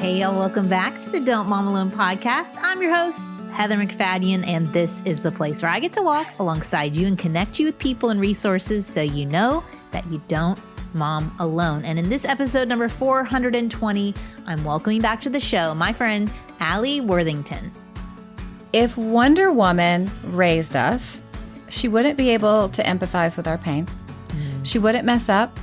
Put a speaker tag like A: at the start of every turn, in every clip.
A: Hey, y'all, welcome back to the Don't Mom Alone podcast. I'm your host, Heather McFadden, and this is the place where I get to walk alongside you and connect you with people and resources so you know that you don't mom alone. And in this episode number 420, I'm welcoming back to the show my friend, Alli Worthington.
B: If Wonder Woman raised us, she wouldn't be able to empathize with our pain. She wouldn't mess up.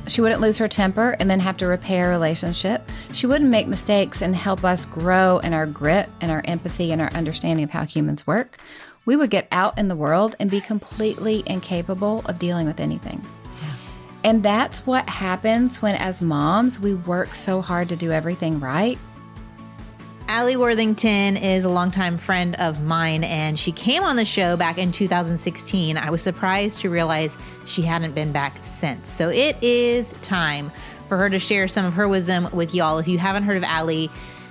B: She wouldn't lose her temper and then have to repair a relationship. She wouldn't make mistakes and help us grow in our grit and our empathy and our understanding of how humans work. We would get out in the world and be completely incapable of dealing with anything. Yeah. And that's what happens when, as moms, we work so hard to do everything right.
A: Alli Worthington is a longtime friend of mine, and she came on the show back in 2016. I was surprised to realize she hadn't been back since. So it is time for her to share some of her wisdom with y'all. If you haven't heard of Alli,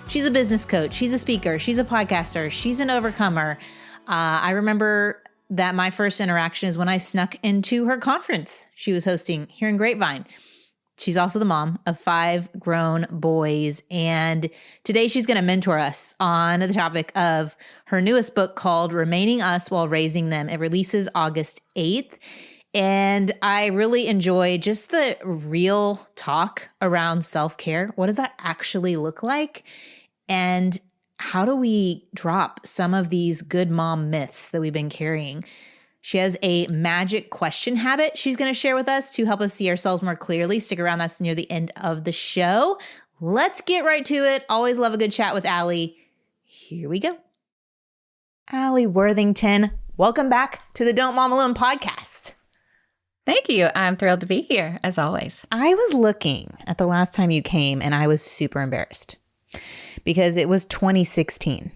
A: she's a business coach, she's a speaker, she's a podcaster, she's an overcomer. I remember that my first interaction is when I snuck into her conference she was hosting here in Grapevine. She's also the mom of 5 grown boys, and today she's going to mentor us on the topic of her newest book called Remaining Us While Raising Them. It releases August 8th, and I really enjoy just the real talk around self-care. What does that actually look like? And how do we drop some of these good mom myths that we've been carrying? She has a magic question habit she's going to share with us to help us see ourselves more clearly. Stick around. That's near the end of the show. Let's get right to it. Always love a good chat with Alli. Here we go. Alli Worthington, welcome back to the Don't Mom Alone podcast.
B: Thank you. I'm thrilled to be here, as always.
A: I was looking at the last time you came, and I was super embarrassed because it was 2016.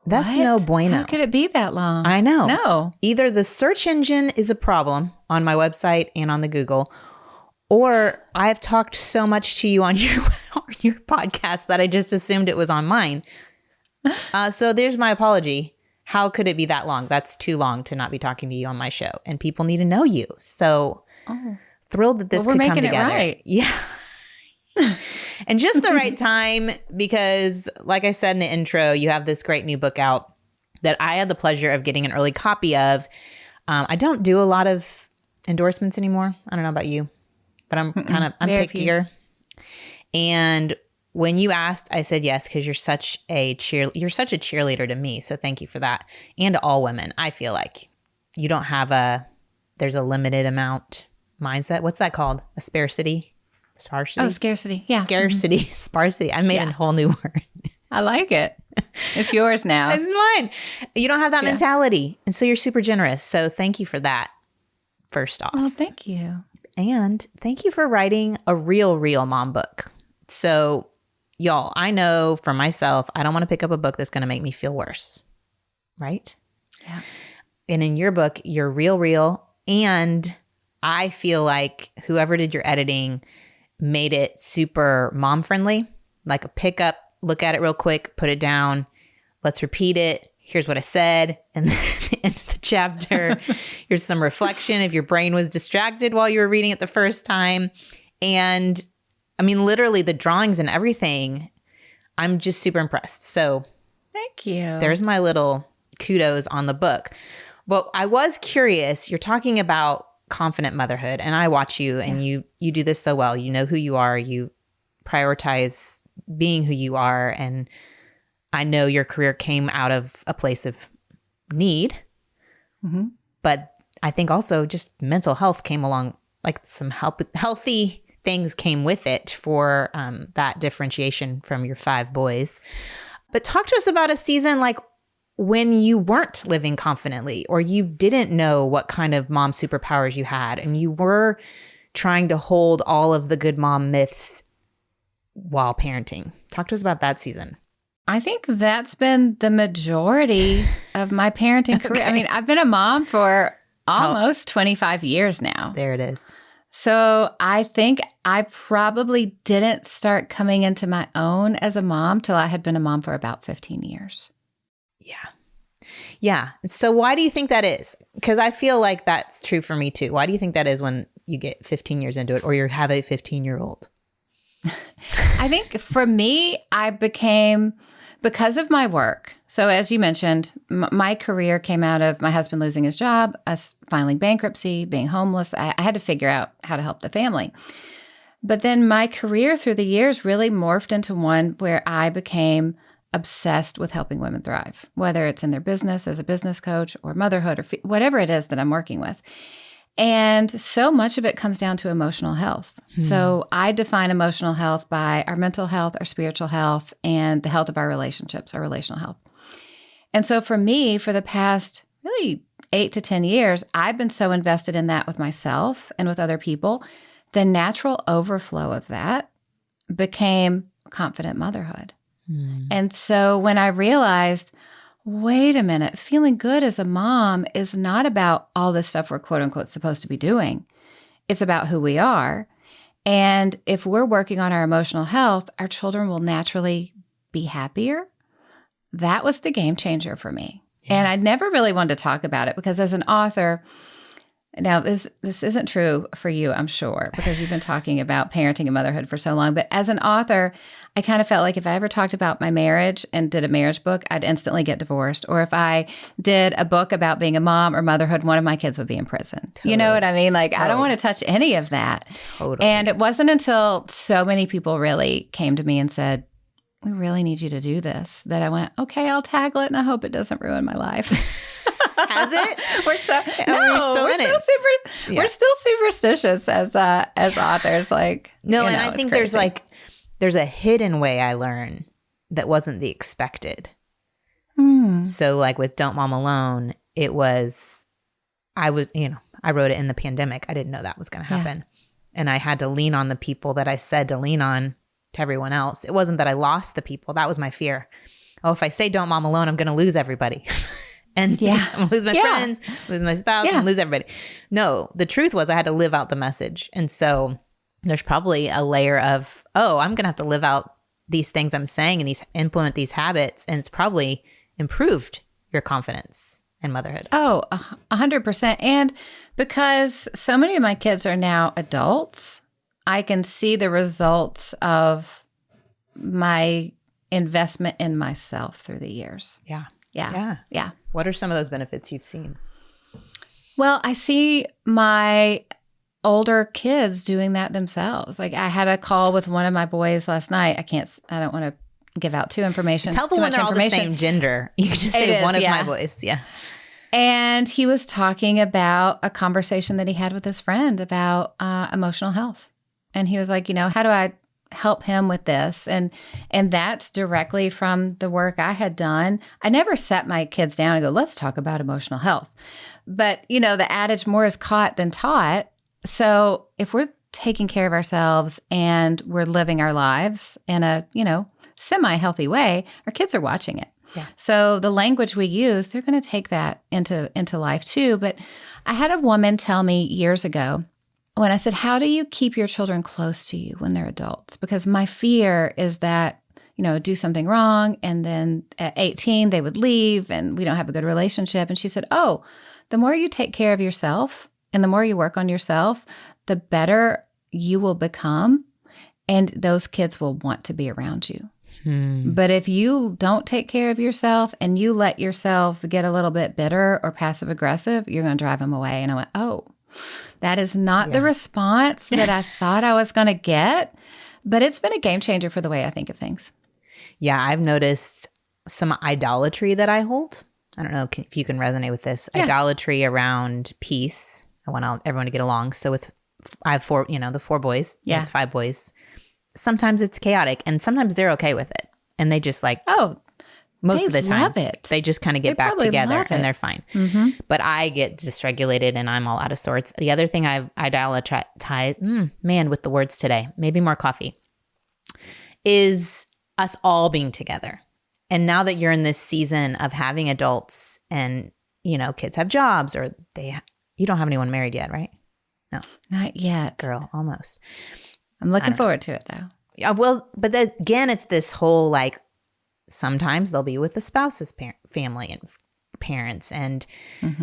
A: That's
B: what?
A: No bueno.
B: How could it be that long?
A: I know.
B: No.
A: Either the search engine is a problem on my website and on the Google, or I've talked so much to you on your podcast that I just assumed it was on mine. So there's my apology. How could it be that long? That's too long to not be talking to you on my show, and people need to know you. So thrilled that this could come together.
B: We're making it right.
A: Yeah. And just the right time, because like I said in the intro, you have this great new book out that I had the pleasure of getting an early copy of. I don't do a lot of endorsements anymore. I don't know about you, but I'm pickier. And when you asked, I said yes, because you're such a cheerleader to me. So thank you for that. And to all women. I feel like you don't have there's a limited amount mindset. What's that called? A scarcity? Sparsity?
B: Oh, scarcity. Yeah.
A: Scarcity, sparsity. I made a whole new word.
B: I like it. It's yours now.
A: It's mine. You don't have that mentality. And so you're super generous. So thank you for that, first off.
B: Oh, thank you.
A: And thank you for writing a real mom book. So y'all, I know for myself, I don't want to pick up a book that's going to make me feel worse. Right?
B: Yeah.
A: And in your book, you're real. And I feel like whoever did your editing made it super mom friendly, like a pickup, look at it real quick, put it down, let's repeat it. Here's what I said. And then at the end of the chapter, here's some reflection if your brain was distracted while you were reading it the first time. And I mean, literally the drawings and everything, I'm just super impressed. So
B: thank you.
A: There's my little kudos on the book. But I was curious, you're talking about confident motherhood, and I watch you and you do this so well. You know who you are. You prioritize being who you are. And I know your career came out of a place of need, but I think also just mental health came along, like some healthy things came with it for that differentiation from your 5 boys. But talk to us about a season like when you weren't living confidently, or you didn't know what kind of mom superpowers you had, and you were trying to hold all of the good mom myths while parenting. Talk to us about that season.
B: I think that's been the majority of my parenting career. I mean, I've been a mom for almost 25 years now.
A: There it is.
B: So I think I probably didn't start coming into my own as a mom till I had been a mom for about 15 years.
A: Yeah. So why do you think that is? Because I feel like that's true for me too. Why do you think that is when you get 15 years into it, or you have a 15-year-old?
B: I think for me, because of my work. So as you mentioned, my career came out of my husband losing his job, us filing bankruptcy, being homeless. I had to figure out how to help the family. But then my career through the years really morphed into one where I became obsessed with helping women thrive, whether it's in their business as a business coach or motherhood or whatever it is that I'm working with. And so much of it comes down to emotional health. So I define emotional health by our mental health, our spiritual health, and the health of our relationships, our relational health. And so for me, for the past really 8 to 10 years, I've been so invested in that with myself and with other people. The natural overflow of that became confident motherhood. And so when I realized, wait a minute, feeling good as a mom is not about all this stuff we're quote unquote supposed to be doing. It's about who we are. And if we're working on our emotional health, our children will naturally be happier. That was the game changer for me. Yeah. And I never really wanted to talk about it because as an author, now this isn't true for you, I'm sure, because you've been talking about parenting and motherhood for so long. But as an author, I kind of felt like if I ever talked about my marriage and did a marriage book, I'd instantly get divorced. Or if I did a book about being a mom or motherhood, one of my kids would be in prison. Totally. You know what I mean? Like, I don't want to touch any of that. Totally. And it wasn't until so many people really came to me and said, we really need you to do this, that I went, okay, I'll tackle it, and I hope it doesn't ruin my life.
A: Has it?
B: We're still superstitious as authors. Like,
A: no, and I think there's a hidden way I learn that wasn't the expected. So like with Don't Mom Alone, I wrote it in the pandemic. I didn't know that was going to happen. Yeah. And I had to lean on the people that I said to lean on to everyone else. It wasn't that I lost the people. That was my fear. Oh, if I say Don't Mom Alone, I'm going to lose everybody. And I'm going to lose my friends, lose my spouse, and lose everybody. No, the truth was I had to live out the message. And so there's probably a layer of, I'm going to have to live out these things I'm saying and implement these habits. And it's probably improved your confidence in motherhood. Oh,
B: 100%. And because so many of my kids are now adults, I can see the results of my investment in myself through the years.
A: Yeah.
B: Yeah.
A: What are some of those benefits you've seen?
B: Well, I see my older kids doing that themselves. Like I had a call with one of my boys last night. I don't want to give out too information.
A: It's helpful when they're all the same gender. You can just say one of my boys. Yeah.
B: And he was talking about a conversation that he had with his friend about emotional health. And he was like, how do I help him with this? And that's directly from the work I had done. I never set my kids down and go, let's talk about emotional health. But, the adage, more is caught than taught. So if we're taking care of ourselves and we're living our lives in a, semi-healthy way, our kids are watching it. Yeah. So the language we use, they're going to take that into life too. But I had a woman tell me years ago, when I said, how do you keep your children close to you when they're adults? Because my fear is that, do something wrong. And then at 18, they would leave and we don't have a good relationship. And she said, the more you take care of yourself and the more you work on yourself, the better you will become. And those kids will want to be around you. But if you don't take care of yourself and you let yourself get a little bit bitter or passive aggressive, you're going to drive them away. And I went, that is not the response that I thought I was going to get, but it's been a game changer for the way I think of things.
A: Yeah, I've noticed some idolatry that I hold. I don't know if you can resonate with this. Yeah. Idolatry around peace. I want everyone to get along. So I have 4, the 4 boys, 5 boys. Sometimes it's chaotic and sometimes they're okay with it. And they just most of the time, love it. They just kind of get back together and they're fine. Mm-hmm. But I get dysregulated and I'm all out of sorts. The other thing I've idolatrized, with the words today, maybe more coffee, is us all being together. And now that you're in this season of having adults and, kids have jobs or you don't have anyone married yet, right? No.
B: Not yet.
A: Girl, almost.
B: I'm looking forward to it though.
A: Yeah, well, but again, it's this whole sometimes they'll be with the spouse's family and parents. And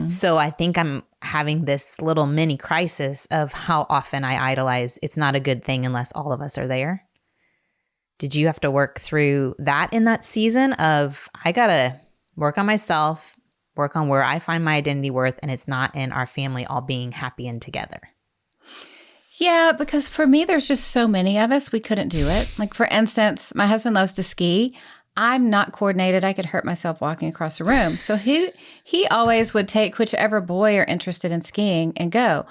A: so I think I'm having this little mini crisis of how often I idolize. It's not a good thing unless all of us are there. Did you have to work through that in that season of, I got to work on myself, work on where I find my identity worth, and it's not in our family all being happy and together?
B: Yeah, because for me, there's just so many of us, we couldn't do it. Like, for instance, my husband loves to ski. I'm not coordinated. I could hurt myself walking across the room. So he always would take whichever boy are interested in skiing and go.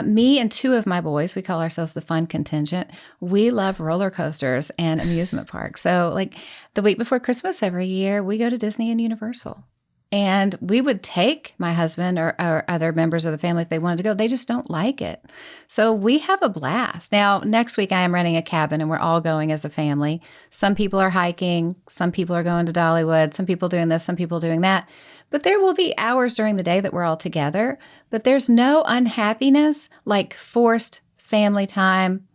B: Me and two of my boys, we call ourselves the fun contingent. We love roller coasters and amusement parks. So like the week before Christmas every year, we go to Disney and Universal. And we would take my husband or other members of the family if they wanted to go. They just don't like it. So we have a blast. Now, next week I am renting a cabin and we're all going as a family. Some people are hiking. Some people are going to Dollywood. Some people doing this, some people doing that. But there will be hours during the day that we're all together. But there's no unhappiness like forced family time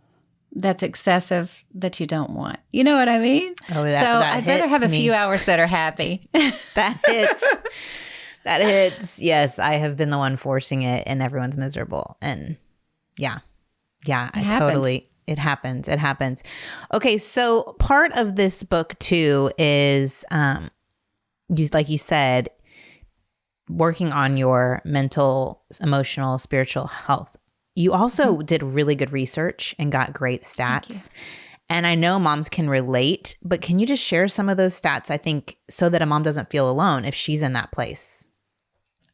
B: that's excessive that you don't want. You know what I mean?
A: Oh,
B: so I'd better have a few hours that are happy.
A: That hits. That hits. Yes, I have been the one forcing it and everyone's miserable. And yeah, it happens. It happens. Okay, so part of this book too is, like you said, working on your mental, emotional, spiritual health. You also did really good research and got great stats. And I know moms can relate, but can you just share some of those stats, I think, so that a mom doesn't feel alone if she's in that place?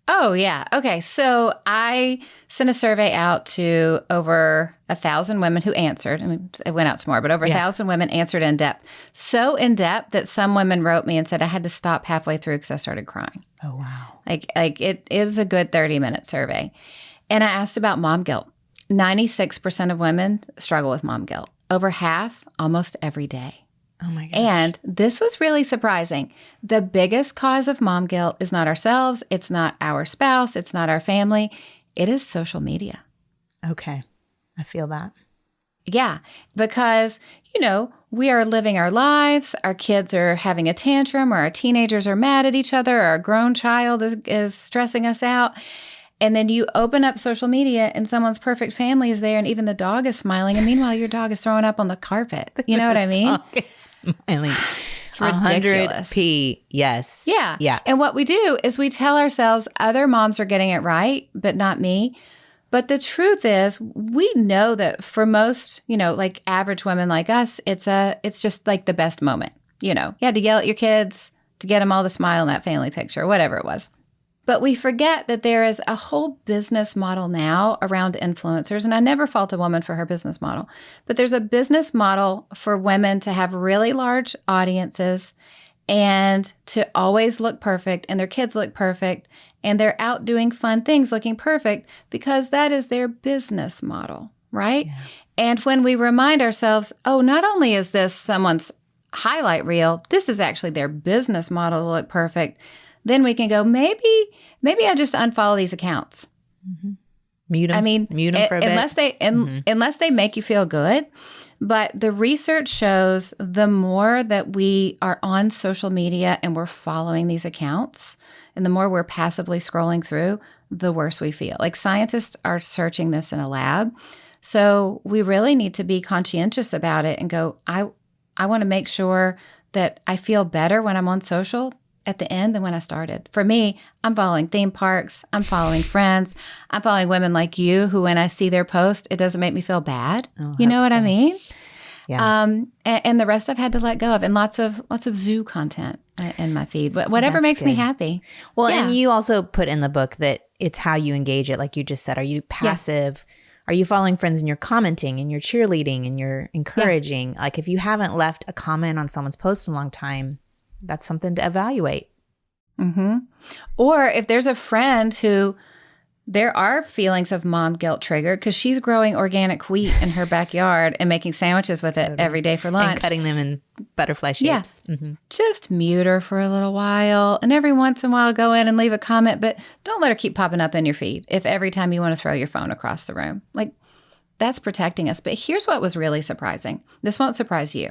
B: Oh, yeah. Okay. So I sent a survey out to over 1,000 women who answered. I mean, it went out to more, but over 1,000 women answered in depth. So in depth that some women wrote me and said I had to stop halfway through because I started crying.
A: Oh, wow.
B: Like it was a good 30-minute survey. And I asked about mom guilt. 96% of women struggle with mom guilt. Over half, almost every day.
A: Oh my gosh.
B: And this was really surprising. The biggest cause of mom guilt is not ourselves. It's not our spouse. It's not our family. It is social media.
A: Okay. I feel that.
B: Yeah. Because, we are living our lives. Our kids are having a tantrum, or our teenagers are mad at each other, or our grown child is stressing us out. And then you open up social media and someone's perfect family is there and even the dog is smiling. And meanwhile, your dog is throwing up on the carpet. You know what I mean?
A: Dog is smiling.
B: It's ridiculous.
A: 100p. Yes.
B: Yeah.
A: Yeah.
B: And what we do is we tell ourselves other moms are getting it right, but not me. But the truth is we know that for most, like average women like us, it's just like the best moment. You had to yell at your kids to get them all to smile in that family picture, or whatever it was. But we forget that there is a whole business model now around influencers. And I never fault a woman for her business model. But there's a business model for women to have really large audiences and to always look perfect, and their kids look perfect, and they're out doing fun things looking perfect because that is their business model, right? Yeah. And when we remind ourselves, oh, not only is this someone's highlight reel, this is actually their business model to look perfect. Then we can go, maybe I just unfollow these accounts.
A: Mm-hmm. Mute them for a bit.
B: Unless they make you feel good. But the research shows the more that we are on social media and we're following these accounts, and the more we're passively scrolling through, the worse we feel. Like, scientists are searching this in a lab. So we really need to be conscientious about it and go, I want to make sure that I feel better when I'm on social at the end than when I started. For me, I'm following theme parks. I'm following friends. I'm following women like you who, when I see their post, it doesn't make me feel bad. You know what I mean?
A: Yeah.
B: And the rest I've had to let go of, and lots of zoo content in my feed. But whatever makes me happy.
A: Well, and you also put in the book that it's how you engage it. Like you just said, are you passive? Are you following friends and you're commenting and you're cheerleading and you're encouraging? Yeah. Like if you haven't left a comment on someone's post in a long time, that's something to evaluate.
B: Mm-hmm. Or if there's a friend who there are feelings of mom guilt triggered because she's growing organic wheat in her backyard and making sandwiches with it every day for lunch.
A: And cutting them in butterfly shapes.
B: Yes. Mm-hmm. Just mute her for a little while. And every once in a while go in and leave a comment. But don't let her keep popping up in your feed if every time you want to throw your phone across the room. Like, that's protecting us. But here's what was really surprising. This won't surprise you.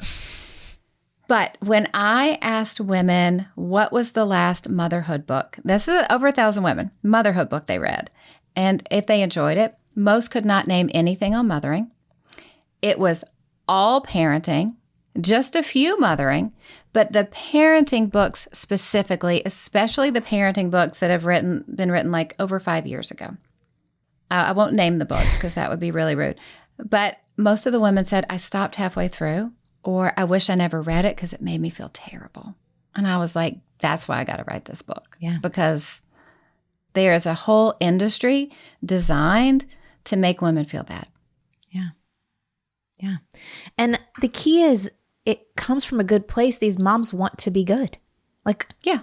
B: But when I asked women what was the last motherhood book, this is over 1,000 women, motherhood book they read, and if they enjoyed it, most could not name anything on mothering. It was all parenting, just a few mothering, but the parenting books specifically, especially the parenting books that have been written like over 5 years ago. I won't name the books because that would be really rude. But most of the women said, I stopped halfway through, or I wish I never read it because it made me feel terrible. And I was like, that's why I got to write this book.
A: Yeah.
B: Because there is a whole industry designed to make women feel bad.
A: Yeah. Yeah. And the key is it comes from a good place. These moms want to be good. Like,
B: yeah,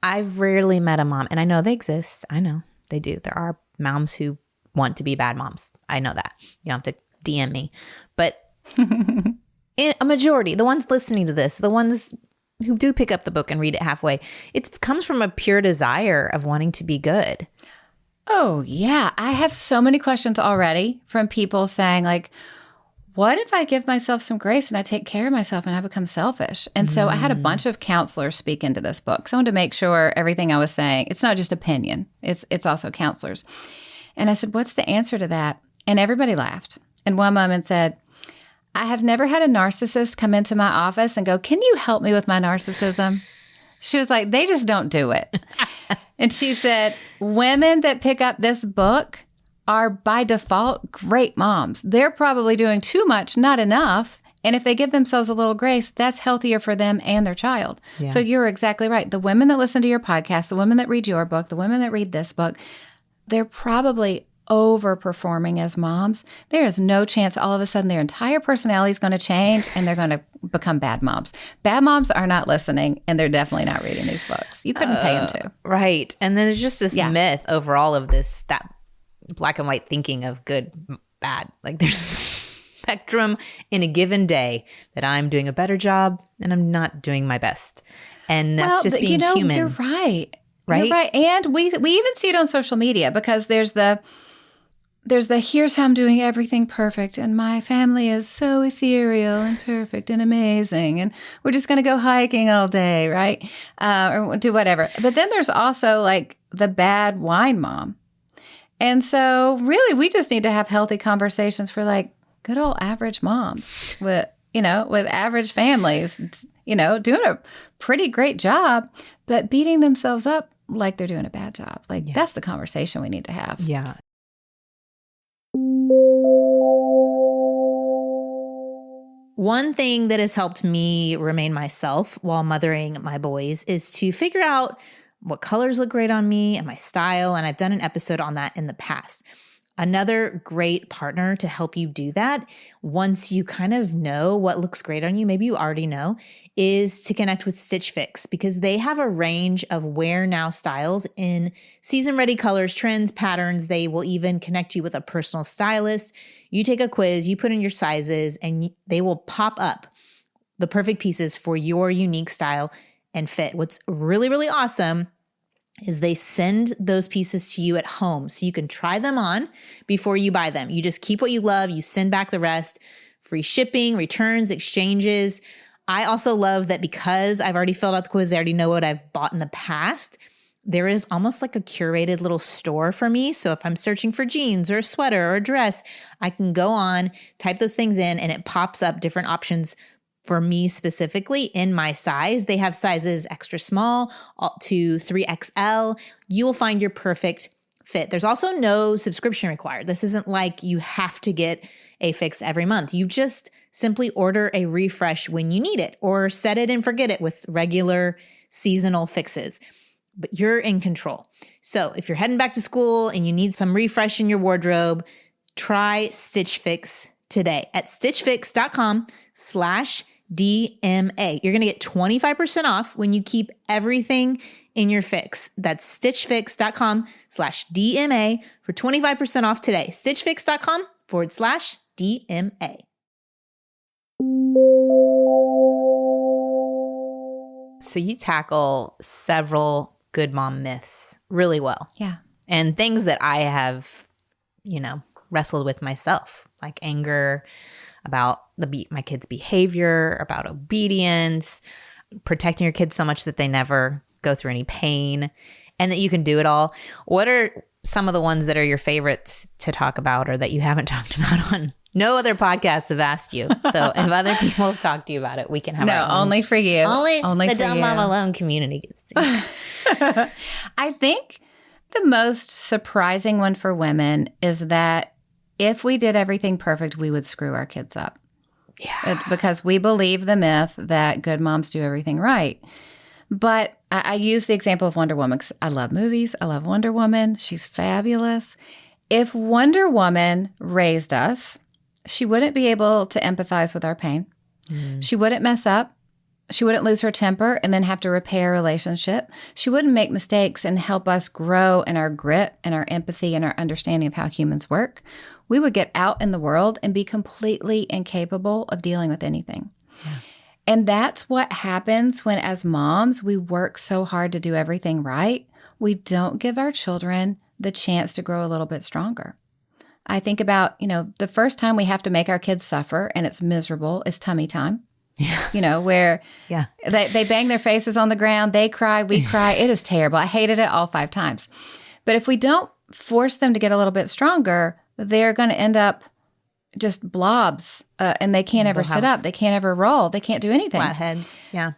A: I've rarely met a mom, and I know they exist. I know they do. There are moms who want to be bad moms. I know that. You don't have to DM me. But in a majority, the ones listening to this, the ones who do pick up the book and read it halfway, it comes from a pure desire of wanting to be good.
B: Oh, yeah. I have so many questions already from people saying, like, what if I give myself some grace and I take care of myself and I become selfish? And so I had a bunch of counselors speak into this book. So I wanted to make sure everything I was saying, it's not just opinion, it's also counselors. And I said, what's the answer to that? And everybody laughed. And one woman said, I have never had a narcissist come into my office and go, can you help me with my narcissism? She was like, they just don't do it. And she said, women that pick up this book are by default great moms. They're probably doing too much, not enough. And if they give themselves a little grace, that's healthier for them and their child. Yeah. So you're exactly right. The women that listen to your podcast, the women that read your book, the women that read this book, they're probably overperforming as moms. There is no chance all of a sudden their entire personality is going to change and they're going to become bad moms. Bad moms are not listening, and they're definitely not reading these books. You couldn't pay them to.
A: Right. And then it's just this myth over all of this, that black and white thinking of good, bad. Like there's a spectrum in a given day that I'm doing a better job and I'm not doing my best. And that's just being human.
B: You're right. Right. You're right. And we even see it on social media, because there's the here's how I'm doing everything perfect, and my family is so ethereal and perfect and amazing, and we're just going to go hiking all day, right? Or do whatever. But then there's also like the bad wine mom. And so really we just need to have healthy conversations for like good old average moms with average families, doing a pretty great job, but beating themselves up like they're doing a bad job. Like that's the conversation we need to have.
A: Yeah. One thing that has helped me remain myself while mothering my boys is to figure out what colors look great on me and my style. And I've done an episode on that in the past. Another great partner to help you do that, once you kind of know what looks great on you, maybe you already know, is to connect with Stitch Fix, because they have a range of wear now styles in season-ready colors, trends, patterns. They will even connect you with a personal stylist. You take a quiz, you put in your sizes, and they will pop up the perfect pieces for your unique style and fit. What's really, really awesome is they send those pieces to you at home so you can try them on before you buy them. You just keep what you love, you send back the rest. Free shipping, returns, exchanges. I also love that because I've already filled out the quiz, they already know what I've bought in the past. There is almost like a curated little store for me. So if I'm searching for jeans or a sweater or a dress, I can go on, type those things in, and it pops up different options for me specifically in my size. They have sizes extra small to 3XL. You will find your perfect fit. There's also no subscription required. This isn't like you have to get a fix every month. You just simply order a refresh when you need it, or set it and forget it with regular seasonal fixes. But you're in control. So if you're heading back to school and you need some refresh in your wardrobe, try Stitch Fix today at stitchfix.com/DMA. You're going to get 25% off when you keep everything in your fix. That's stitchfix.com/DMA for 25% off today. stitchfix.com/DMA. So you tackle several good mom myths really well.
B: Yeah.
A: And things that I have, wrestled with myself, like anger about my kids' behavior, about obedience, protecting your kids so much that they never go through any pain, and that you can do it all. What are some of the ones that are your favorites to talk about or that you haven't talked about on no other podcasts have asked you. So if other people have talked to you about it, we can have our own.
B: Only for you.
A: Only the Dumb Mom Alone community gets to.
B: I think the most surprising one for women is that if we did everything perfect, we would screw our kids up.
A: Yeah.
B: Because we believe the myth that good moms do everything right. But I use the example of Wonder Woman because I love movies. I love Wonder Woman. She's fabulous. If Wonder Woman raised us, she wouldn't be able to empathize with our pain. She wouldn't mess up. She wouldn't lose her temper and then have to repair a relationship. She wouldn't make mistakes and help us grow in our grit and our empathy and our understanding of how humans work. We would get out in the world and be completely incapable of dealing with anything. Yeah. And that's what happens when, as moms, we work so hard to do everything right. We don't give our children the chance to grow a little bit stronger. I think about, the first time we have to make our kids suffer and it's miserable is tummy time. Yeah. Where they bang their faces on the ground, they cry, we cry. It is terrible. I hated it all 5 times. But if we don't force them to get a little bit stronger, they're going to end up just blobs and they can't ever sit up. They can't ever roll. They can't do anything.
A: Flatheads. Yeah.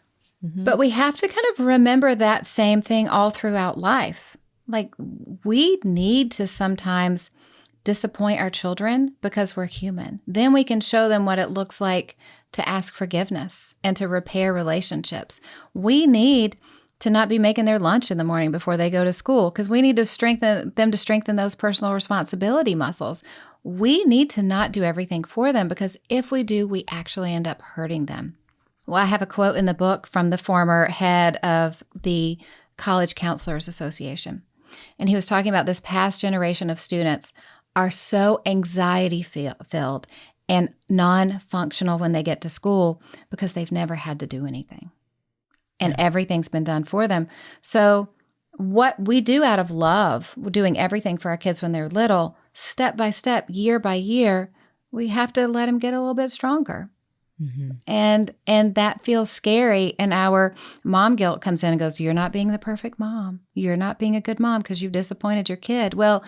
A: Mm-hmm.
B: But we have to kind of remember that same thing all throughout life. Like we need to sometimes disappoint our children because we're human. Then we can show them what it looks like to ask forgiveness and to repair relationships. We need to not be making their lunch in the morning before they go to school because we need to strengthen those personal responsibility muscles. We need to not do everything for them because if we do, we actually end up hurting them. Well, I have a quote in the book from the former head of the College Counselors Association. And he was talking about this past generation of students are so anxiety-filled and non-functional when they get to school because they've never had to do anything. And everything's been done for them. So what we do out of love, we're doing everything for our kids when they're little, step by step, year by year, we have to let them get a little bit stronger. Mm-hmm. And that feels scary. And our mom guilt comes in and goes, you're not being the perfect mom. You're not being a good mom because you've disappointed your kid. Well,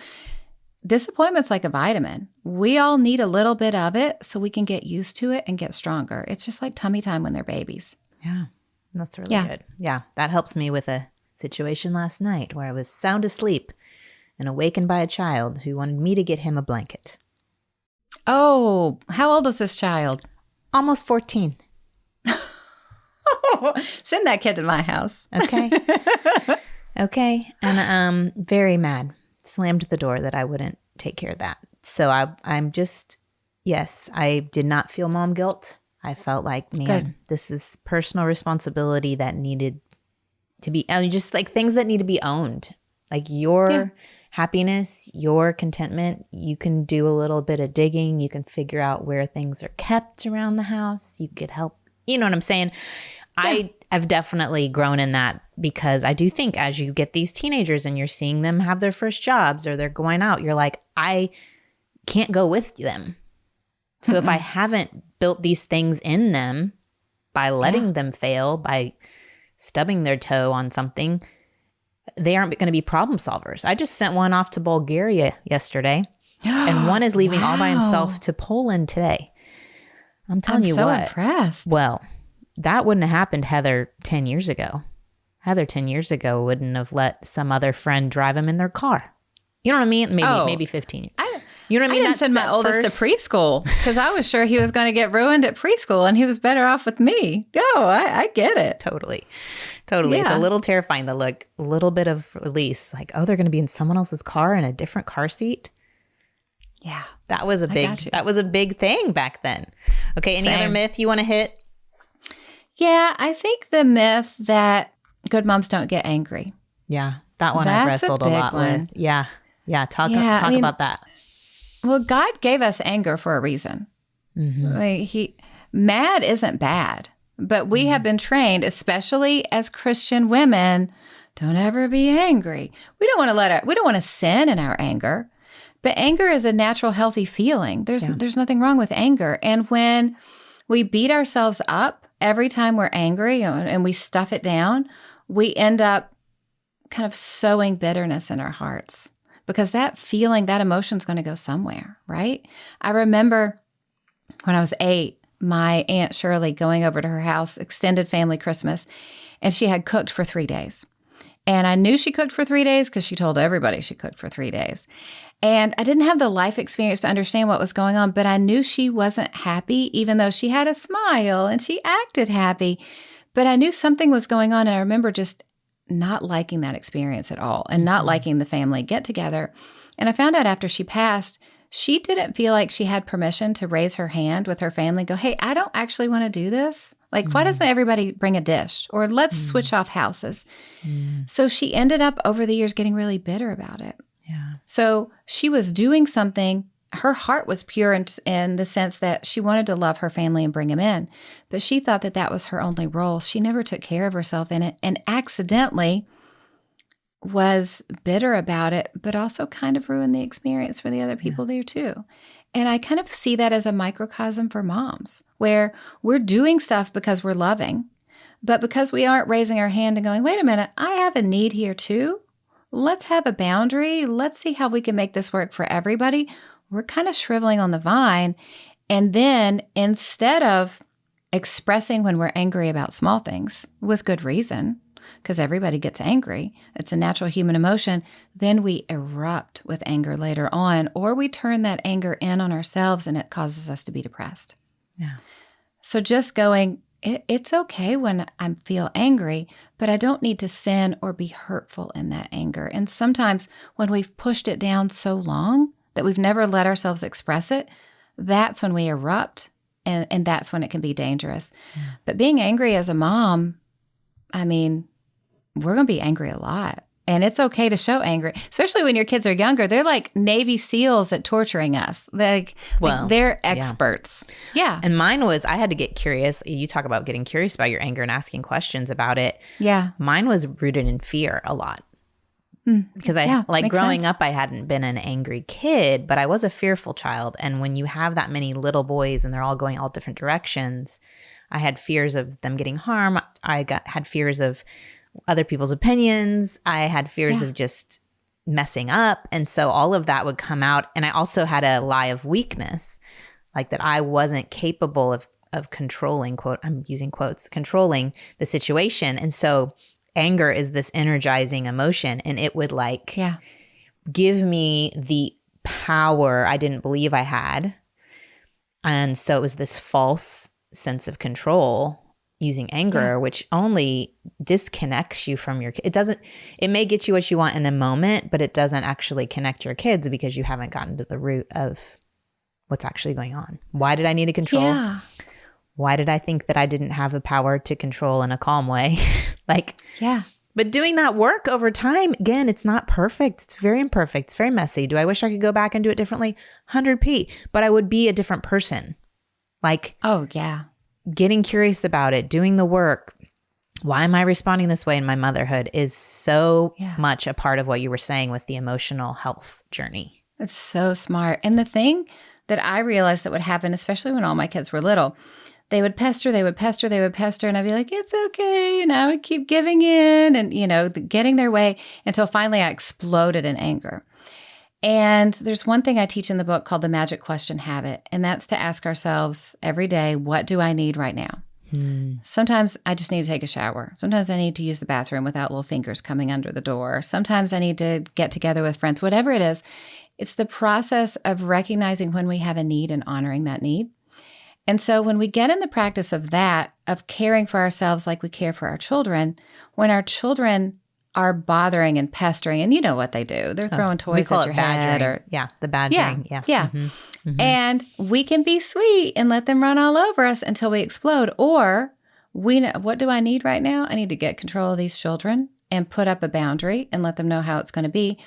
B: disappointment's like a vitamin. We all need a little bit of it so we can get used to it and get stronger. It's just like tummy time when they're babies.
A: Yeah, that's really good. Yeah, that helps me with a situation last night where I was sound asleep and awakened by a child who wanted me to get him a blanket.
B: Oh, how old is this child?
A: Almost 14.
B: Send that kid to my house.
A: Okay. Okay. And very mad. Slammed the door that I wouldn't take care of that. So I'm just, yes, I did not feel mom guilt. I felt like, man, this is personal responsibility that needed to be, just like things that need to be owned. Like your happiness, your contentment, you can do a little bit of digging. You can figure out where things are kept around the house. You could help, you know what I'm saying? Yeah. I've definitely grown in that because I do think as you get these teenagers and you're seeing them have their first jobs or they're going out, you're like, I can't go with them. So if I haven't built these things in them by letting them fail, by stubbing their toe on something, they aren't going to be problem solvers. I just sent one off to Bulgaria yesterday and one is leaving all by himself to Poland today. I'm telling you what.
B: I'm so impressed.
A: Well, that wouldn't have happened Heather 10 years ago. Heather 10 years ago wouldn't have let some other friend drive him in their car. You know what I mean? Maybe 15 years. You know what I mean?
B: I didn't send my oldest to preschool because I was sure he was going to get ruined at preschool and he was better off with me. No, I get it.
A: Totally. Yeah. It's a little terrifying to look, a little bit of release. Like, oh, they're going to be in someone else's car in a different car seat.
B: Yeah.
A: That was a big thing back then. Okay. Any other myth you want to hit?
B: Yeah. I think the myth that good moms don't get angry.
A: Yeah. That one I wrestled a lot with. Yeah. Yeah. Talk about that.
B: Well, God gave us anger for a reason. Mm-hmm. Like mad isn't bad, but we have been trained, especially as Christian women, don't ever be angry. We don't want to sin in our anger, but anger is a natural, healthy feeling. There's nothing wrong with anger. And when we beat ourselves up every time we're angry and we stuff it down, we end up kind of sowing bitterness in our hearts. because that feeling, that emotion's going to go somewhere, right? I remember when I was 8, my Aunt Shirley going over to her house, extended family Christmas, and she had cooked for 3 days. And I knew she cooked for 3 days because she told everybody she cooked for 3 days. And I didn't have the life experience to understand what was going on, but I knew she wasn't happy, even though she had a smile and she acted happy. But I knew something was going on. And I remember just not liking that experience at all and not liking the family get together. And I found out after she passed, she didn't feel like she had permission to raise her hand with her family and go, hey, I don't actually want to do this. Like, why doesn't everybody bring a dish? Or let's switch off houses. So she ended up over the years getting really bitter about it.
A: Yeah.
B: So she was doing something. Her heart was pure in the sense that she wanted to love her family and bring them in. But she thought that that was her only role. She never took care of herself in it and accidentally was bitter about it, but also kind of ruined the experience for the other people there too. And I kind of see that as a microcosm for moms, where we're doing stuff because we're loving, but because we aren't raising our hand and going, wait a minute, I have a need here too. Let's have a boundary. Let's see how we can make this work for everybody. We're kind of shriveling on the vine. And then instead of expressing when we're angry about small things with good reason, because everybody gets angry, it's a natural human emotion, then we erupt with anger later on, or we turn that anger in on ourselves and it causes us to be depressed.
A: Yeah.
B: So just going, it's okay when I feel angry, but I don't need to sin or be hurtful in that anger. And sometimes when we've pushed it down so long that we've never let ourselves express it, that's when we erupt, and that's when it can be dangerous. Yeah. But being angry as a mom, I mean, we're going to be angry a lot. And it's okay to show anger, especially when your kids are younger. They're like Navy SEALs at torturing us. Like they're experts. Yeah.
A: And mine was, I had to get curious. You talk about getting curious about your anger and asking questions about it.
B: Yeah.
A: Mine was rooted in fear a lot. Because growing up, I hadn't been an angry kid, but I was a fearful child. And when you have that many little boys and they're all going all different directions, I had fears of them getting harm. Had fears of other people's opinions. I had fears of just messing up. And so all of that would come out. And I also had a lie of weakness, like that I wasn't capable of controlling, I'm using quotes, controlling the situation. And so anger is this energizing emotion, and it would give me the power I didn't believe I had. And so it was this false sense of control using anger, which only disconnects you from your kids. It may get you what you want in a moment, but it doesn't actually connect your kids because you haven't gotten to the root of what's actually going on. Why did I need to control?
B: Yeah.
A: Why did I think that I didn't have the power to control in a calm way? But doing that work over time, again, it's not perfect. It's very imperfect. It's very messy. Do I wish I could go back and do it differently? 100p, but I would be a different person.
B: Oh yeah.
A: Getting curious about it, doing the work. Why am I responding this way in my motherhood is so much a part of what you were saying with the emotional health journey.
B: It's so smart. And the thing that I realized that would happen, especially when all my kids were little, they would pester, and I'd be like, it's okay. And I would keep giving in and, getting their way until finally I exploded in anger. And there's one thing I teach in the book called the magic question habit. And that's to ask ourselves every day, what do I need right now? Sometimes I just need to take a shower. Sometimes I need to use the bathroom without little fingers coming under the door. Sometimes I need to get together with friends, whatever it is. It's the process of recognizing when we have a need and honoring that need. And so when we get in the practice of that, of caring for ourselves like we care for our children, when our children are bothering and pestering, and you know what they do. They're throwing toys at your head.
A: The badgering. Yeah.
B: Mm-hmm. Mm-hmm. And we can be sweet and let them run all over us until we explode. Or we know, what do I need right now? I need to get control of these children and put up a boundary and let them know how it's going to be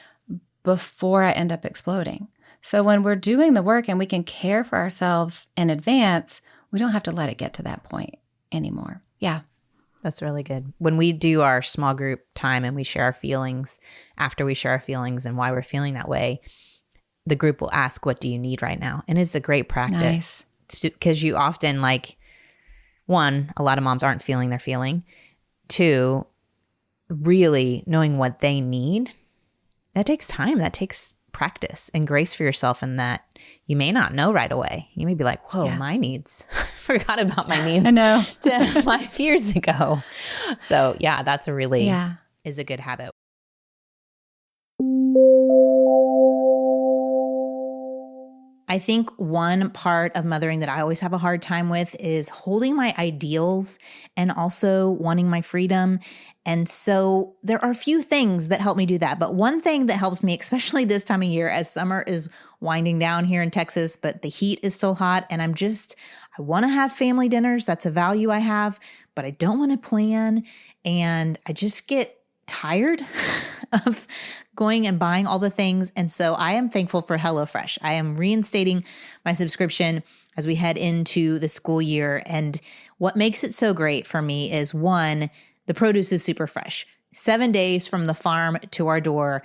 B: before I end up exploding. So when we're doing the work and we can care for ourselves in advance, we don't have to let it get to that point anymore. Yeah.
A: That's really good. When we do our small group time and we share our feelings, after we share our feelings and why we're feeling that way, the group will ask, what do you need right now? And it's a great practice because you often one, a lot of moms aren't feeling their feeling. Two, really knowing what they need that takes time. That takes practice and grace for yourself, and that you may not know right away. You may be like, whoa, my needs. Forgot about my needs.
B: I know.
A: 5 years ago. So yeah, that's a really is a good habit. I think one part of mothering that I always have a hard time with is holding my ideals and also wanting my freedom. And so there are a few things that help me do that. But one thing that helps me, especially this time of year, as summer is winding down here in Texas, but the heat is still hot, and I want to have family dinners. That's a value I have, but I don't want to plan. And I just get tired of going and buying all the things. And so I am thankful for HelloFresh. I am reinstating my subscription as we head into the school year. And what makes it so great for me is, one, the produce is super fresh, 7 days from the farm to our door.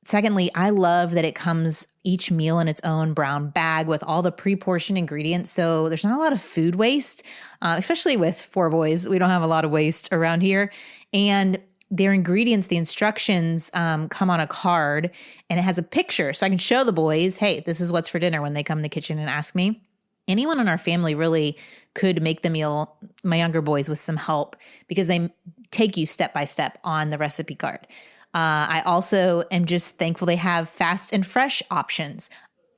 A: Secondly, I love that it comes each meal in its own brown bag with all the pre-portioned ingredients. So there's not a lot of food waste, especially with 4 boys. We don't have a lot of waste around here. And their ingredients, the instructions come on a card, and it has a picture. So I can show the boys, hey, this is what's for dinner when they come in the kitchen and ask me. Anyone in our family really could make the meal, my younger boys, with some help, because they take you step by step on the recipe card. I also am just thankful they have fast and fresh options.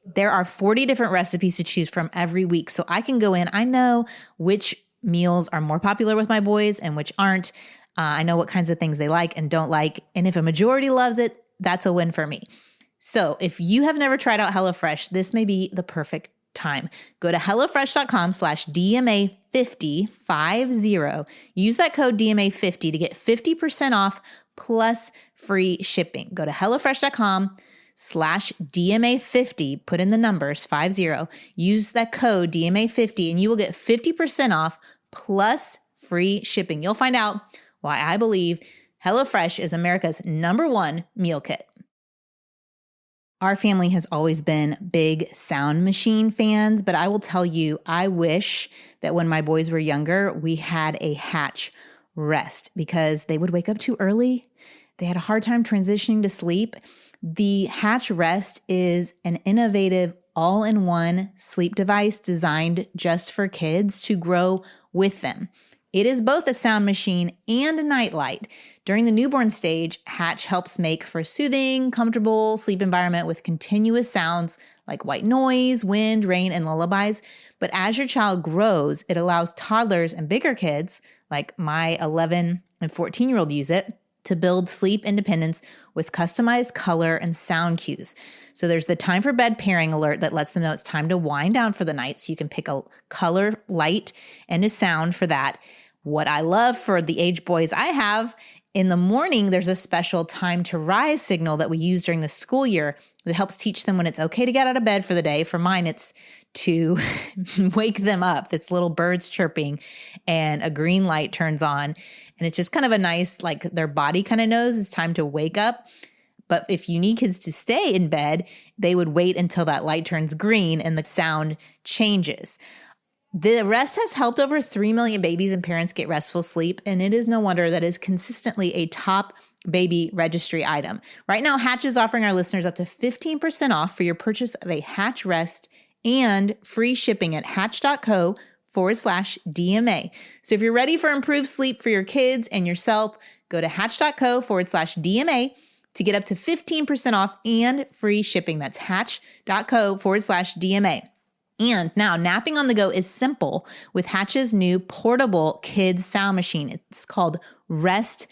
A: There are 40 different recipes to choose from every week. So I can go in, I know which meals are more popular with my boys and which aren't. I know what kinds of things they like and don't like. And if a majority loves it, that's a win for me. So if you have never tried out HelloFresh, this may be the perfect time. Go to HelloFresh.com/DMA50. Use that code DMA50 to get 50% off plus free shipping. Go to HelloFresh.com/DMA50. Put in the numbers 50. Use that code DMA50 and you will get 50% off plus free shipping. You'll find out why I believe HelloFresh is America's #1 meal kit. Our family has always been big sound machine fans, but I will tell you, I wish that when my boys were younger, we had a Hatch rest, because they would wake up too early. They had a hard time transitioning to sleep. The Hatch Rest is an innovative all-in-one sleep device designed just for kids to grow with them. It is both a sound machine and a nightlight. During the newborn stage, Hatch helps make for a soothing, comfortable sleep environment with continuous sounds like white noise, wind, rain, and lullabies. But as your child grows, it allows toddlers and bigger kids, like my 11 and 14-year-old, use it to build sleep independence with customized color and sound cues. So there's the time for bed pairing alert that lets them know it's time to wind down for the night. So you can pick a color, light, and a sound for that. What I love for the age boys I have, in the morning, there's a special time to rise signal that we use during the school year that helps teach them when it's okay to get out of bed for the day. For mine, it's to wake them up. It's little birds chirping and a green light turns on. And it's just kind of a nice, like, their body kind of knows it's time to wake up. But if you need kids to stay in bed, they would wait until that light turns green and the sound changes. The rest has helped over 3 million babies and parents get restful sleep, and it is no wonder that is consistently a top baby registry item. Right now, Hatch is offering our listeners up to 15% off for your purchase of a Hatch Rest and free shipping at hatch.co/DMA. So if you're ready for improved sleep for your kids and yourself, go to hatch.co/DMA to get up to 15% off and free shipping. That's hatch.co/DMA. And now napping on the go is simple with Hatch's new portable kids sound machine. It's called Rest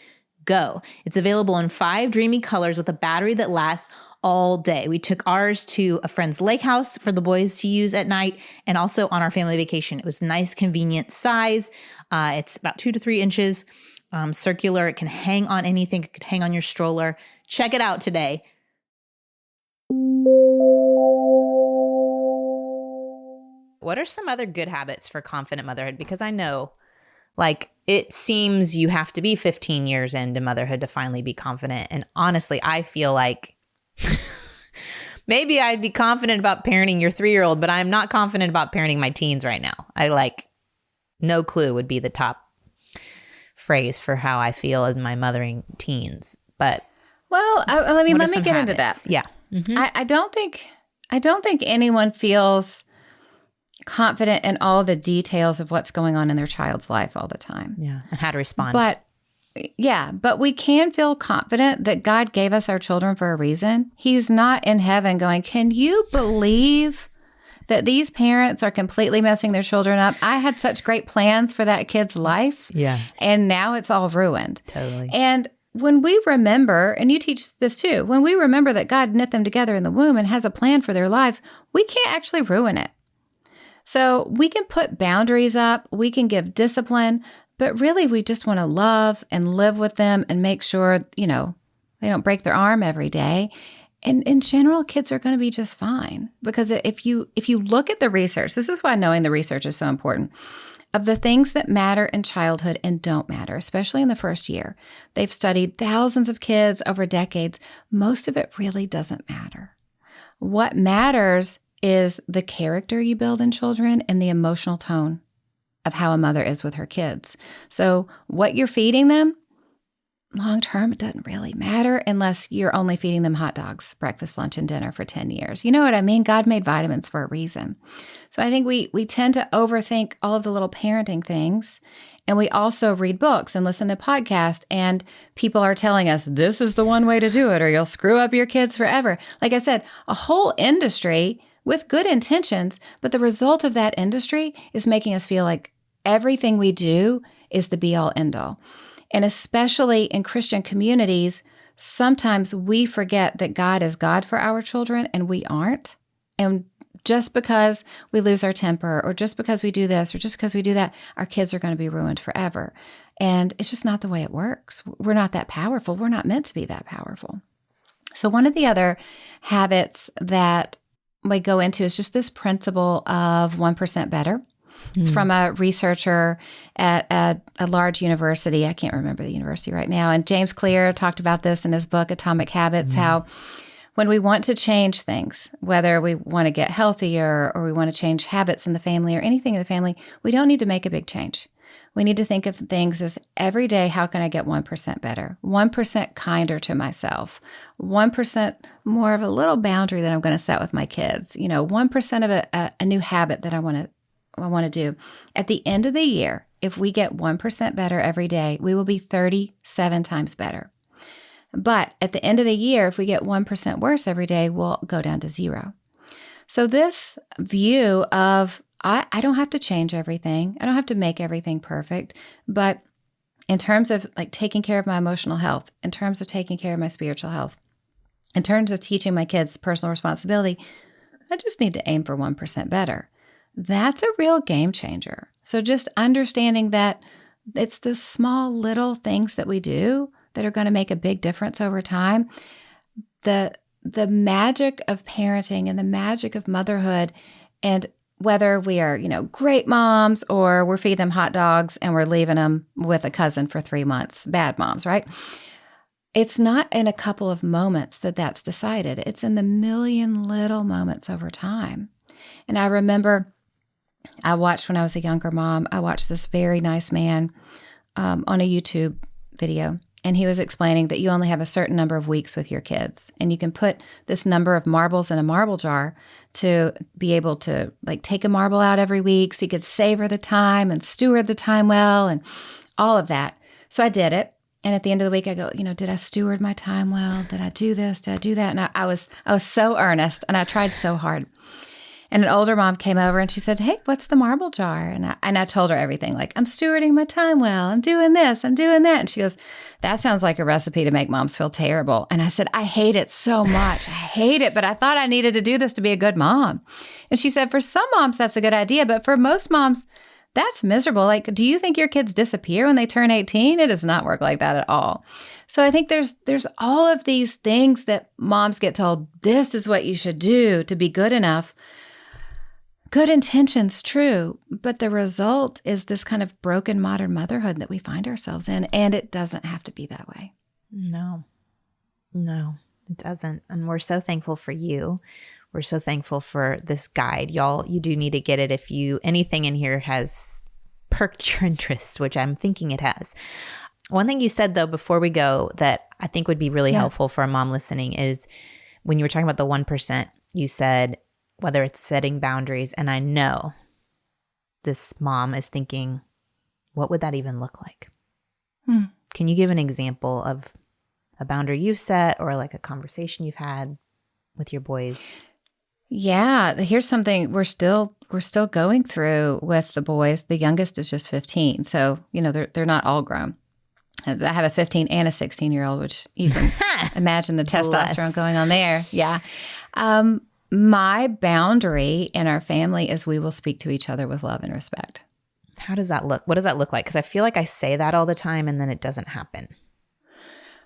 A: Go. It's available in 5 dreamy colors with a battery that lasts all day. We took ours to a friend's lake house for the boys to use at night and also on our family vacation. It was nice, convenient size. It's about 2 to 3 inches, circular. It can hang on anything. It could hang on your stroller. Check it out today. What are some other good habits for confident motherhood? Because I know, like, it seems you have to be 15 years into motherhood to finally be confident. And honestly, I feel like maybe I'd be confident about parenting your 3-year-old, but I'm not confident about parenting my teens right now. No clue would be the top phrase for how I feel in my mothering teens. But
B: Well, I mean,
A: What are
B: let me
A: some
B: get into
A: habits?
B: that.
A: Yeah. Mm-hmm.
B: I don't think anyone feels confident in all the details of what's going on in their child's life all the time.
A: Yeah. And how to respond.
B: But we can feel confident that God gave us our children for a reason. He's not in heaven going, can you believe that these parents are completely messing their children up? I had such great plans for that kid's life.
A: Yeah.
B: And now it's all ruined.
A: Totally.
B: And when we remember, and you teach this too, when we remember that God knit them together in the womb and has a plan for their lives, we can't actually ruin it. So we can put boundaries up, we can give discipline, but really we just want to love and live with them and make sure, they don't break their arm every day. And in general, kids are going to be just fine. Because if you look at the research, this is why knowing the research is so important. Of the things that matter in childhood and don't matter, especially in the first year, they've studied thousands of kids over decades. Most of it really doesn't matter. What matters is the character you build in children and the emotional tone of how a mother is with her kids. So what you're feeding them, long term, it doesn't really matter unless you're only feeding them hot dogs, breakfast, lunch, and dinner for 10 years. You know what I mean? God made vitamins for a reason. So I think we tend to overthink all of the little parenting things. And we also read books and listen to podcasts, and people are telling us, this is the one way to do it, or you'll screw up your kids forever. Like I said, a whole industry with good intentions, but the result of that industry is making us feel like everything we do is the be-all, end-all. And especially in Christian communities, sometimes we forget that God is God for our children and we aren't. And just because we lose our temper, or just because we do this, or just because we do that, our kids are going to be ruined forever. And it's just not the way it works. We're not that powerful. We're not meant to be that powerful. So one of the other habits that we go into is just this principle of 1% better. It's from a researcher at a large university. I can't remember the university right now. And James Clear talked about this in his book, Atomic Habits, how when we want to change things, whether we want to get healthier or we want to change habits in the family or anything in the family, we don't need to make a big change. We need to think of things as every day, how can I get 1% better, 1% kinder to myself, 1% more of a little boundary that I'm going to set with my kids, 1% of a new habit that I want to do. At the end of the year, if we get 1% better every day, we will be 37 times better. But at the end of the year, if we get 1% worse every day, we'll go down to 0. So this view of, I don't have to change everything. I don't have to make everything perfect. But in terms of like taking care of my emotional health, in terms of taking care of my spiritual health, in terms of teaching my kids personal responsibility, I just need to aim for 1% better. That's a real game changer. So just understanding that it's the small little things that we do that are going to make a big difference over time. The magic of parenting and the magic of motherhood, and whether we are, great moms or we're feeding them hot dogs and we're leaving them with a cousin for 3 months, bad moms, right? It's not in a couple of moments that that's decided. It's in the million little moments over time. And I remember I watched when I was a younger mom, I watched this very nice man on a YouTube video. And he was explaining that you only have a certain number of weeks with your kids. And you can put this number of marbles in a marble jar to be able to take a marble out every week so you could savor the time and steward the time well and all of that. So I did it. And at the end of the week, I go, did I steward my time well? Did I do this? Did I do that? And I was so earnest and I tried so hard. And an older mom came over and she said, hey, what's the marble jar? And I told her everything, I'm stewarding my time well. I'm doing this. I'm doing that. And she goes, that sounds like a recipe to make moms feel terrible. And I said, I hate it so much. I hate it. But I thought I needed to do this to be a good mom. And she said, for some moms, that's a good idea. But for most moms, that's miserable. Do you think your kids disappear when they turn 18? It does not work like that at all. So I think there's all of these things that moms get told, this is what you should do to be good enough. Good intentions, true, but the result is this kind of broken modern motherhood that we find ourselves in, and it doesn't have to be that way.
A: No, it doesn't. And we're so thankful for you. We're so thankful for this guide. Y'all, you do need to get it if anything in here has perked your interest, which I'm thinking it has. One thing you said, though, before we go that I think would be really helpful for a mom listening is when you were talking about the 1%, you said whether it's setting boundaries. And I know this mom is thinking, what would that even look like? Can you give an example of a boundary you've set or like a conversation you've had with your boys?
B: Yeah, here's something we're still going through with the boys. The youngest is just 15, so they're not all grown. I have a 15 and a 16-year-old, which you can imagine the testosterone going on there. Yeah. My boundary in our family is we will speak to each other with love and respect.
A: How does that look? What does that look like? Because I feel like I say that all the time and then it doesn't happen.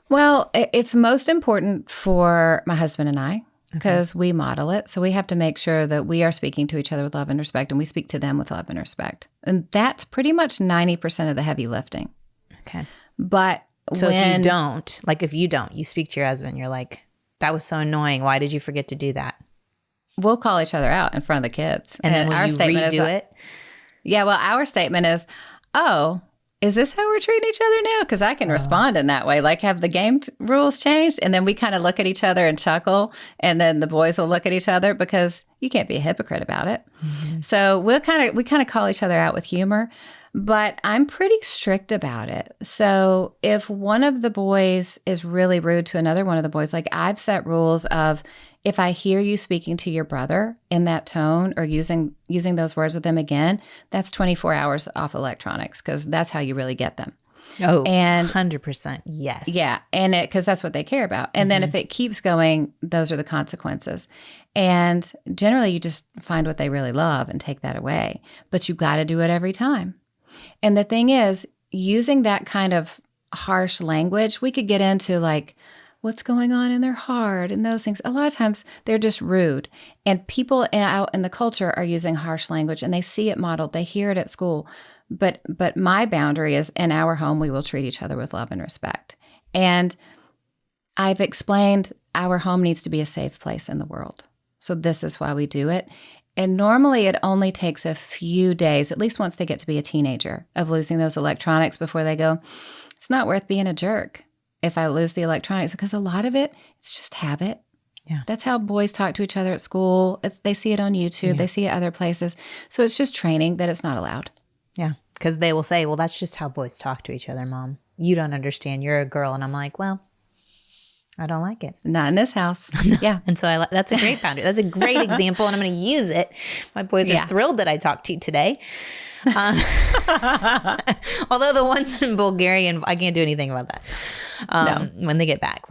B: Well, it's most important for my husband and I because we model it. So we have to make sure that we are speaking to each other with love and respect, and we speak to them with love and respect. And that's pretty much 90% of the heavy lifting.
A: Okay.
B: But
A: so if you don't, you speak to your husband, you're like, that was so annoying. Why did you forget to do that?
B: We'll call each other out in front of the kids.
A: And then our statement is it?
B: Yeah, well, our statement is, oh, is this how we're treating each other now? Because I can respond in that way. Like, have the game rules changed? And then we kind of look at each other and chuckle. And then the boys will look at each other because you can't be a hypocrite about it. Mm-hmm. So we kind of call each other out with humor. But I'm pretty strict about it. So if one of the boys is really rude to another one of the boys, like I've set rules of if I hear you speaking to your brother in that tone or using those words with them again, that's 24 hours off electronics because that's how you really get them.
A: Oh, and 100%. Yes.
B: Yeah. And because that's what they care about. And then if it keeps going, those are the consequences. And generally you just find what they really love and take that away. But you got to do it every time. And the thing is, using that kind of harsh language, we could get into like what's going on in their heart and those things. A lot of times they're just rude. And people out in the culture are using harsh language and they see it modeled. They hear it at school. But my boundary is in our home, we will treat each other with love and respect. And I've explained our home needs to be a safe place in the world. So this is why we do it. And normally it only takes a few days, at least once they get to be a teenager, of losing those electronics before they go, it's not worth being a jerk if I lose the electronics, because a lot of it, it's just habit.
A: Yeah.
B: That's how boys talk to each other at school. They see it on YouTube. They see it other places. So it's just training that it's not allowed.
A: Yeah, because they will say, well, that's just how boys talk to each other, Mom. You don't understand. You're a girl. And I'm like, well, I don't like it.
B: Not in this house. Yeah.
A: And so that's a great boundary. That's a great example, and I'm going to use it. My boys are thrilled that I talked to you today. Although the ones in Bulgarian, I can't do anything about that. No. When they get back,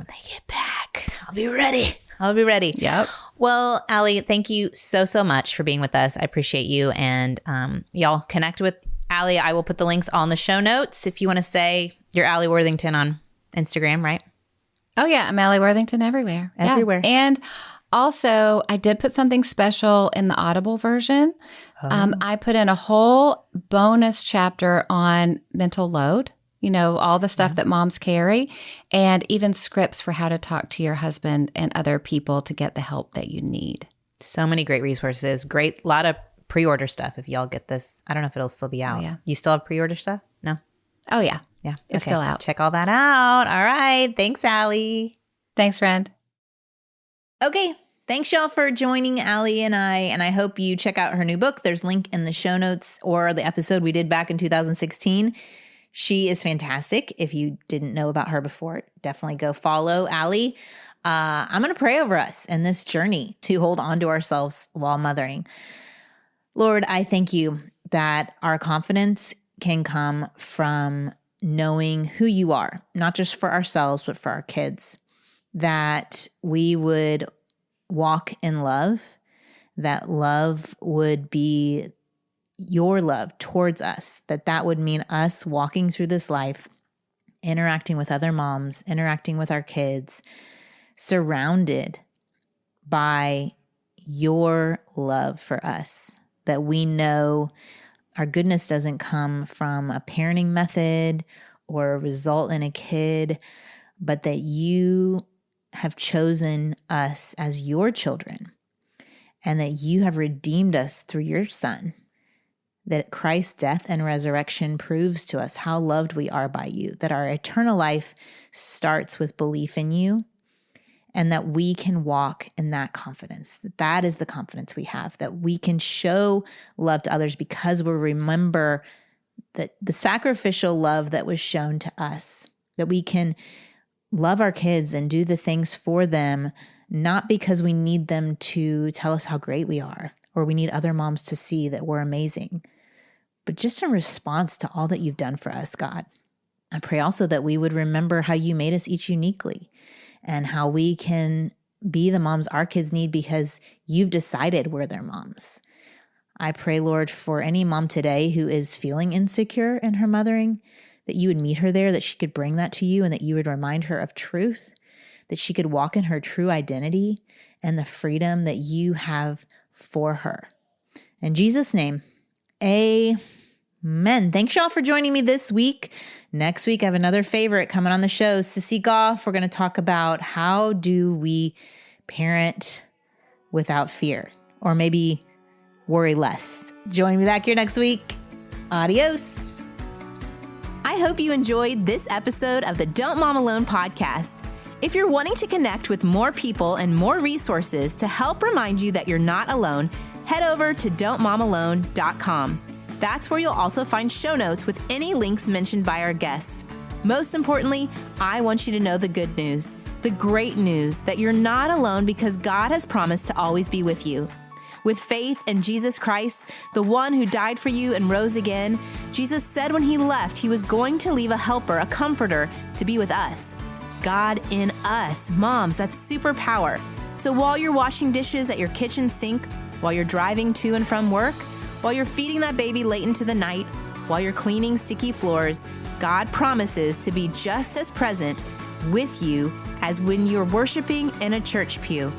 A: I'll be ready.
B: Yep.
A: Well, Alli, thank you so much for being with us. I appreciate you. And y'all connect with Alli. I will put the links on the show notes. If you want to say you're Alli Worthington on Instagram, right?
B: Oh, yeah. I'm Alli Worthington everywhere.
A: Everywhere.
B: Yeah. And also, I did put something special in the Audible version. I put in a whole bonus chapter on mental load, all the stuff that moms carry, and even scripts for how to talk to your husband and other people to get the help that you need.
A: So many great resources. Great. A lot of pre-order stuff. If y'all get this, I don't know if it'll still be out.
B: Oh, yeah.
A: You still have pre-order stuff? No?
B: Oh, yeah.
A: Yeah.
B: It's still out.
A: Check all that out. All right. Thanks, Alli.
B: Thanks, friend.
A: Okay. Thanks, y'all, for joining Alli and I hope you check out her new book. There's a link in the show notes or the episode we did back in 2016. She is fantastic. If you didn't know about her before, definitely go follow Alli. I'm going to pray over us in this journey to hold on to ourselves while mothering. Lord, I thank you that our confidence can come from knowing who you are, not just for ourselves, but for our kids, that we would walk in love, that love would be your love towards us, that would mean us walking through this life, interacting with other moms, interacting with our kids, surrounded by your love for us, that we know our goodness doesn't come from a parenting method or a result in a kid, but that you have chosen us as your children and that you have redeemed us through your son, that Christ's death and resurrection proves to us how loved we are by you, that our eternal life starts with belief in you, and that we can walk in that confidence. That is the confidence we have, that we can show love to others because we remember that the sacrificial love that was shown to us, that we can love our kids and do the things for them, not because we need them to tell us how great we are, or we need other moms to see that we're amazing, but just in response to all that you've done for us, God. I pray also that we would remember how you made us each uniquely and how we can be the moms our kids need because you've decided we're their moms. I pray, Lord, for any mom today who is feeling insecure in her mothering, that you would meet her there, that she could bring that to you, and that you would remind her of truth, that she could walk in her true identity and the freedom that you have for her. In Jesus' name, amen. Thanks, y'all, for joining me this week. Next week, I have another favorite coming on the show, Sissy Goff. We're going to talk about how do we parent without fear, or maybe worry less. Join me back here next week. Adios.
C: I hope you enjoyed this episode of the Don't Mom Alone podcast. If you're wanting to connect with more people and more resources to help remind you that you're not alone, head over to don'tmomalone.com. That's where you'll also find show notes with any links mentioned by our guests. Most importantly, I want you to know the good news, the great news that you're not alone because God has promised to always be with you. With faith in Jesus Christ, the one who died for you and rose again, Jesus said when he left, he was going to leave a helper, a comforter, to be with us. God in us. Moms, that's superpower. So while you're washing dishes at your kitchen sink, while you're driving to and from work, while you're feeding that baby late into the night, while you're cleaning sticky floors, God promises to be just as present with you as when you're worshiping in a church pew.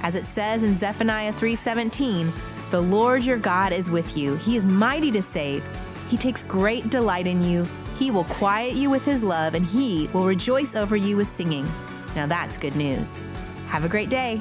C: As it says in Zephaniah 3:17, the Lord your God is with you. He is mighty to save. He takes great delight in you. He will quiet you with his love, and he will rejoice over you with singing. Now that's good news. Have a great day.